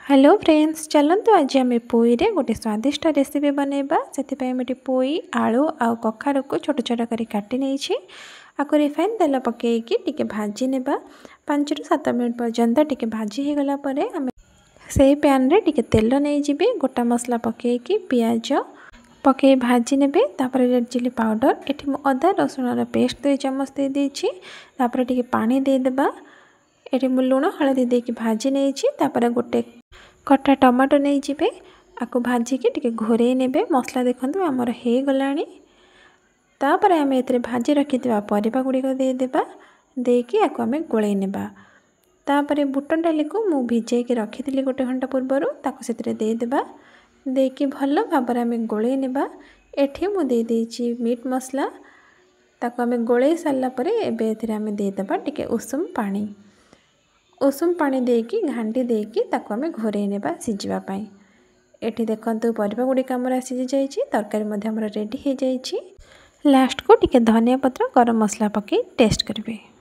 Hello friends, चलतु आज आम पोई रे गोटे स्वादिष्ट रेसिपी बनैबा। से मुझे पोई आलू आ कखारु को छोट छोट कर काटी नहीं आपको रिफाइन तेल पकईकि टिके भाजी नेबा 5 ରୁ 7 मिनट पर्यंत टिके भाजी हो गला परे आम से पैन रे टिके तेल नहीं जीबे गोटा मसला पकईकि पियाज पकई भाजी नेबे। तापर रेड चिली पाउडर एठी मु अदा रसुण पेस्ट 2 चम्मच दे देछि। तापर टिके पानी दे देबा। एठी मु लुण हळदी देके भाजी नहीं तापर गोटे कटा टमाटो नहीं जीबे आपको भाजिकी टिके घोरे नेबे। मसला देखंतु हमर हे गलानी। तापर आम एतरे भाजी रखिथिबा परिबा गुड़िक देदेबा देकी आपको आम गोळै नेबा। तापर बुट डाली को मु भिजे के रखिथिली गोटे घंटा पूर्वरु ताको सेतरे देदेबा देकी भल भाबर आम गोळै नेबा। एठी मु दे देछि मीट मसला ताको आम गोळै सारला परे एबे एतरे आम देदेबा टिके उषुम पानी देकी घांटी देकी ताको आम घोरै नेबा सिझिबा पई। एठी देखंतु परिबा गुड़िक हमर सिझि जाइछि। तरकारी मध्ये हमर रेडी हो जाइछि। लास्ट को टिके धनिया पत्र गरम मसला पके टेस्ट करिवे।